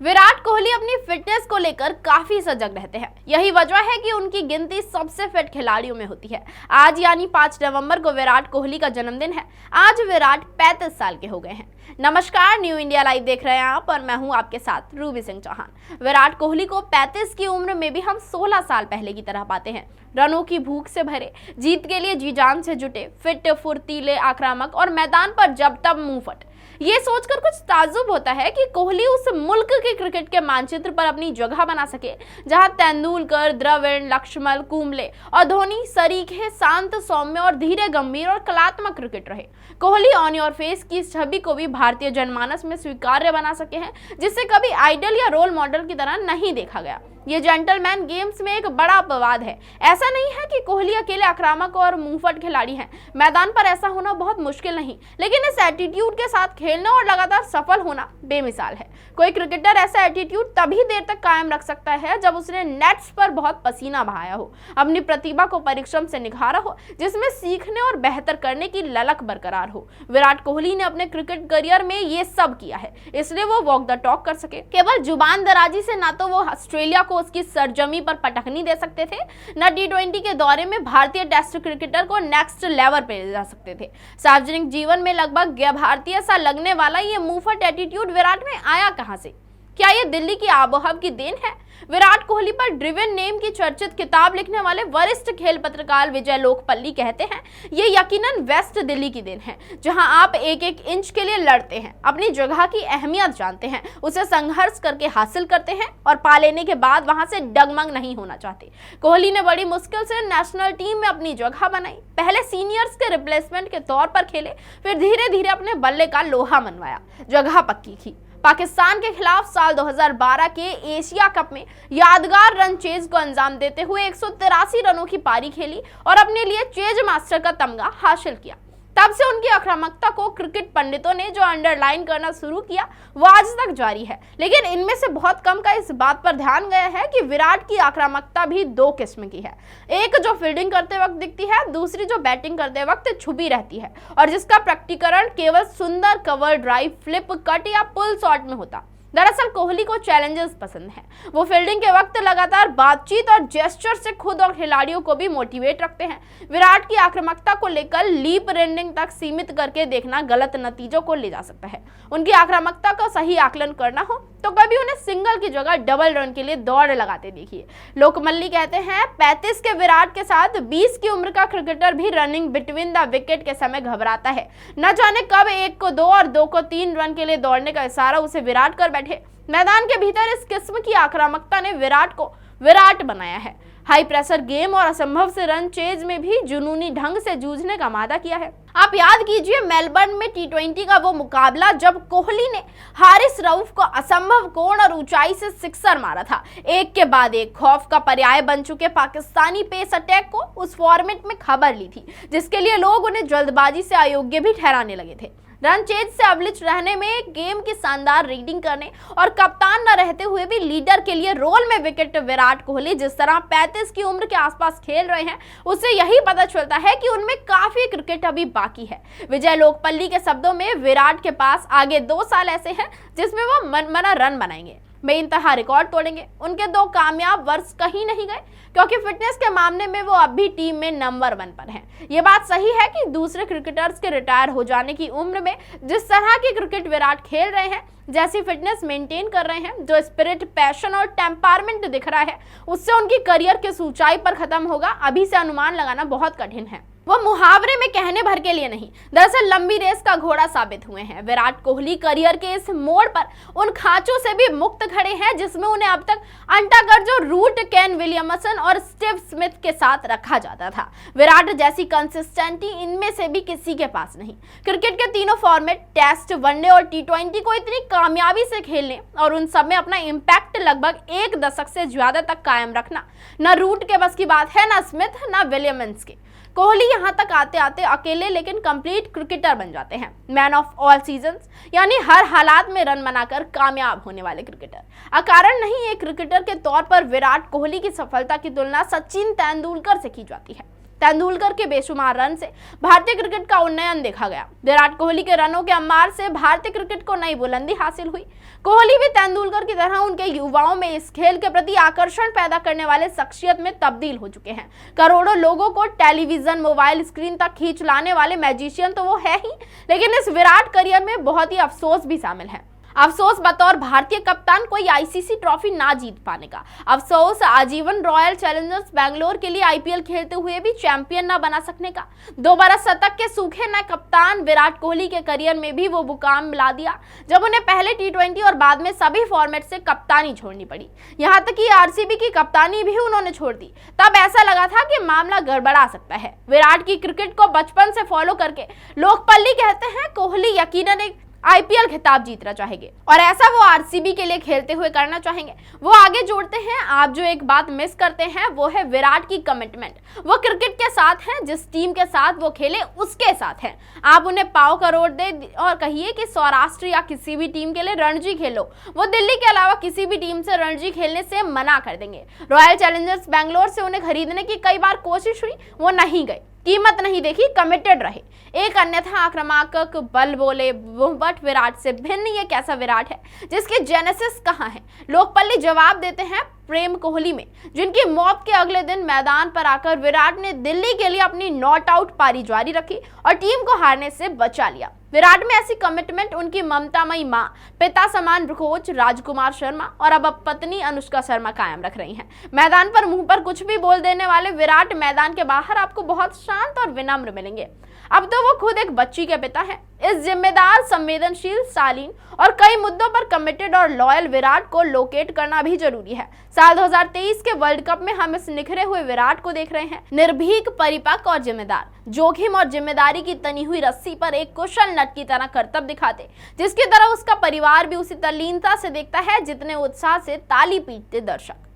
विराट कोहली अपनी फिटनेस को लेकर काफी सजग रहते हैं। यही वजह है कि उनकी गिनती सबसे फिट खिलाड़ियों में होती है। आज यानी 5 नवंबर को विराट कोहली का जन्मदिन है। आज विराट 35 साल के हो गए हैं। नमस्कार, न्यू इंडिया लाइव देख रहे हैं आप और मैं हूं आपके साथ रूबी सिंह चौहान। विराट कोहली को 35 की उम्र में भी हम 16 साल पहले की तरह पाते हैं। रनों की भूख से भरे, जीत के लिए जी जान से जुटे, फिट, फुर्तीले, आक्रामक और मैदान पर जब तब मुंह फट। ये सोचकर कुछ ताज्जुब होता है कि कोहली उस मुल्क के क्रिकेट के मानचित्र पर अपनी जगह बना सके जहां तेंदुलकर, द्रविड़, लक्ष्मण, कुंबले और धोनी सरीखे, शांत, सौम्य और धीरे, गंभीर और कलात्मक क्रिकेट रहे। कोहली ऑन योर फेस की छवि को भी भारतीय जनमानस में स्वीकार्य बना सके हैं, जिसे कभी आइडल या रोल मॉडल की तरह नहीं देखा गया। ये जेंटलमैन गेम्स में एक बड़ा अपवाद है। ऐसा नहीं है कि कोहली अकेले आक्रामक और मुंहफट खिलाड़ी हैं। मैदान पर ऐसा होना बहुत मुश्किल नहीं, लेकिन इस एटीट्यूड के साथ खेलना और लगातार सफल होना बेमिसाल है। कोई क्रिकेटर ऐसा एटीट्यूड तभी देर तक कायम रख सकता है जब उसने नेट्स पर बहुत पसीना बहाया हो, अपनी प्रतिभा को परिश्रम से निखारा हो, जिसमें सीखने और बेहतर करने की ललक बरकरार हो। विराट कोहली ने अपने क्रिकेट करियर में ये सब किया है, इसलिए वो वॉक द टॉक कर सके। केवल जुबान दराजी से ना तो वो ऑस्ट्रेलिया को उसकी सरजमी पर पटखनी दे सकते थे, न T20 के दौरे में भारतीय टेस्ट क्रिकेटर को नेक्स्ट लेवल पे ले जा सकते थे। सार्वजनिक जीवन में लगभग भारतीय सा लगने वाला ये मुंहफट एटीट्यूड विराट में आया कहां से? क्या ये दिल्ली की आबोहवा की देन है? विराट कोहली पर ड्रिवन नेम की चर्चित किताब लिखने वाले वरिष्ठ खेल पत्रकार विजय लोकपल्ली कहते हैं, ये यकीनन वेस्ट दिल्ली की देन है, जहां आप एक एक इंच के लिए लड़ते हैं, अपनी जगह की अहमियत जानते हैं, उसे संघर्ष करके हासिल करते हैं और पा लेने के बाद वहां से डगमग नहीं होना चाहते। कोहली ने बड़ी मुश्किल से नेशनल टीम में अपनी जगह बनाई। पहले सीनियर्स के रिप्लेसमेंट के तौर पर खेले, फिर धीरे धीरे अपने बल्ले का लोहा मनवाया, जगह पक्की की। पाकिस्तान के खिलाफ साल 2012 के एशिया कप में यादगार रन चेज को अंजाम देते हुए 183 रनों की पारी खेली और अपने लिए चेज मास्टर का तमगा हासिल किया। तब से उनकी आक्रामकता को क्रिकेट पंडितों ने जो अंडरलाइन करना शुरू किया वो आज तक जारी है, लेकिन इनमें से बहुत कम का इस बात पर ध्यान गया है कि विराट की आक्रामकता भी दो किस्म की है। एक जो फील्डिंग करते वक्त दिखती है, दूसरी जो बैटिंग करते वक्त छुपी रहती है और जिसका प्रकटीकरण केवल सुंदर कवर ड्राइव, फ्लिप, कट या पुल शॉट में होता। दरअसल कोहली को चैलेंजेस पसंद हैं। वो फील्डिंग के वक्त लगातार बातचीत और जेस्चर से खुद और खिलाड़ियों को भी मोटिवेट रखते हैं। विराट की आक्रामकता को लेकर लीप रेंडिंग तक सीमित करके देखना गलत नतीजों को ले जा सकता है। उनकी आक्रामकता का सही आकलन करना हो तो कभी उन्हें सिंगल की जगह डबल रन के लिए दौड़ लगाते देखिए। लोकमल्ली कहते हैं, 35 के विराट के साथ 20 की उम्र का क्रिकेटर भी रनिंग बिटवीन द विकेट के समय घबराता है। न जाने कब 1 को 2 और 2 को 3 रन के लिए दौड़ने का इशारा उसे विराट कर बैठे। मैदान के भीतर इस किस्म की आक्रामकता ने विराट को विराट बनाया है। हाई प्रेशर गेम और असंभव से रन चेज में भी जुनूनी ढंग से जूझने का वादा किया है। आप याद कीजिए मेलबर्न में T20 का वो मुकाबला जब कोहली ने हारिस रऊफ को असंभव कोण और ऊंचाई से सिक्सर मारा था। एक के बाद एक खौफ का पर्याय बन चुके पाकिस्तानी पेस अटैक को उस फॉर्मेट में खबर ली थी, जिसके लिए लोग उन्हें जल्दबाजी से अयोग्य भी ठहराने लगे थे। रन चेज से अवलिच रहने में, गेम की शानदार रीडिंग करने और कप्तान न रहते हुए भी लीडर के लिए रोल में विकेट विराट कोहली जिस तरह 35 की उम्र के आसपास खेल रहे हैं, उससे यही पता चलता है कि उनमें काफी क्रिकेट अभी बाकी है। विजय लोकपल्ली के शब्दों में, विराट के पास आगे 2 साल ऐसे हैं जिसमें वो मनमाना रन बनाएंगे, बेइंतहा रिकॉर्ड तोड़ेंगे। उनके 2 कामयाब वर्ष कहीं नहीं गए, क्योंकि फिटनेस के मामले में वो अब भी टीम में नंबर 1 पर हैं। ये बात सही है कि दूसरे क्रिकेटर्स के रिटायर हो जाने की उम्र में जिस तरह की क्रिकेट विराट खेल रहे हैं, जैसी फिटनेस मेंटेन कर रहे हैं, जो स्पिरिट, पैशन और टेम्परामेंट दिख रहा है, उससे उनकी करियर के ऊंचाई पर खत्म होगा अभी से अनुमान लगाना बहुत कठिन है। वो मुहावरे में कहने भर के लिए नहीं, दरअसल लंबी रेस का घोड़ा साबित हुए हैं। विराट कोहली करियर के इस मोड़ पर उन खांचों से भी मुक्त खड़े हैं जिसमें उन्हें अब तक अंटाकर जो रूट, केन विलियमसन और स्टीव स्मिथ के साथ रखा जाता था। विराट जैसी कंसिस्टेंटी इनमें से भी किसी के पास नहीं। क्रिकेट के तीनों फॉर्मेट, टेस्ट, वनडे और T20 को इतनी कामयाबी से खेलने और उन सब में अपना इम्पैक्ट लगभग 1 दशक से ज्यादा तक कायम रखना न रूट के बस की बात है, न स्मिथ, न विलियमन्स के। कोहली यहाँ तक आते आते अकेले लेकिन कंप्लीट क्रिकेटर बन जाते हैं। मैन ऑफ ऑल सीजन्स, यानी हर हालात में रन बनाकर कामयाब होने वाले क्रिकेटर। अकारण नहीं, एक क्रिकेटर के तौर पर विराट कोहली की सफलता की तुलना सचिन तेंदुलकर से की जाती है। तेंदुलकर के बेशुमार रन से भारतीय क्रिकेट का उन्नयन देखा गया। विराट कोहली के रनों के अंबार से भारतीय क्रिकेट को नई बुलंदी हासिल हुई। कोहली भी तेंदुलकर की तरह उनके युवाओं में इस खेल के प्रति आकर्षण पैदा करने वाले शख्सियत में तब्दील हो चुके हैं। करोड़ों लोगों को टेलीविजन, मोबाइल स्क्रीन तक खींच लाने वाले मैजिशियन तो वो है ही, लेकिन इस विराट करियर में बहुत ही अफसोस भी शामिल है। अफसोस बतौर भारतीय कप्तान कोई आईसीसी ट्रॉफी ना जीत पाने का। अफसोस आजीवन रॉयल चैलेंजर्स बैंगलोर के लिए आईपीएल खेलते हुए भी चैंपियन ना बना सकने का। दोबारा शतक के सूखे न कप्तान विराट कोहली के करियर में भी वो मुकाम मिला दिया जब उन्हें पहले टी20 और बाद में सभी फॉर्मेट से कप्तानी छोड़नी पड़ी। यहाँ तक कि आरसीबी की कप्तानी भी उन्होंने छोड़ दी। तब ऐसा लगा था कि मामला गड़बड़ा सकता है। विराट की क्रिकेट को बचपन से फॉलो करके लोग पल्ली कहते हैं कोहली यकीनन एक आईपीएल खिताब जीतना चाहेंगे और ऐसा वो आरसीबी के लिए खेलते हुए करना चाहेंगे। वो आगे जोड़ते हैं, आप जो एक बात मिस करते हैं वो है विराट की कमिटमेंट। वो क्रिकेट के साथ हैं, जिस टीम के साथ वो खेले उसके साथ हैं। आप उन्हें पाव करोड़ दे और कहिए कि सौराष्ट्र या किसी भी टीम के लिए रणजी खेलो, वो दिल्ली के अलावा किसी भी टीम से रणजी खेलने से मना कर देंगे। रॉयल चैलेंजर्स बैंगलोर से उन्हें खरीदने की कई बार कोशिश हुई, वो नहीं गए, कीमत नहीं देखी, कमिटेड रहे। एक अन्यथा आक्रामक बल बोले बट विराट से भिन्न ये कैसा विराट है जिसके जेनेसिस कहाँ है? लोग पल्ली जवाब देते हैं प्रेम कोहली में, जिनकी मौत के अगले दिन मैदान पर आकर विराट ने दिल्ली के लिए अपनी नॉट आउट पारी जारी रखी और टीम को हारने से बचा लिया। विराट में ऐसी कमिटमेंट उनकी ममतामयी मां, पिता समान कोच राजकुमार शर्मा और अब पत्नी अनुष्का शर्मा कायम रख रही हैं। मैदान पर मुंह पर कुछ भी बोल देने वाले विराट मैदान के बाहर आपको बहुत शांत और विनम्र मिलेंगे। अब तो वो खुद एक बच्ची के पिता हैं। इस जिम्मेदार, संवेदनशील, शालीन और कई मुद्दों पर कमिटेड और लॉयल विराट को लोकेट करना भी जरूरी है। साल 2023 के वर्ल्ड कप में हम इस निखरे हुए विराट को देख रहे हैं, निर्भीक, परिपक्व और जिम्मेदार, जोखिम और जिम्मेदारी की तनी हुई रस्सी पर एक कुशल नट की तरह करतब दिखाते, जिसकी तरह उसका परिवार भी उसी तल्लीनता से देखता है जितने उत्साह से ताली पीटते दर्शक।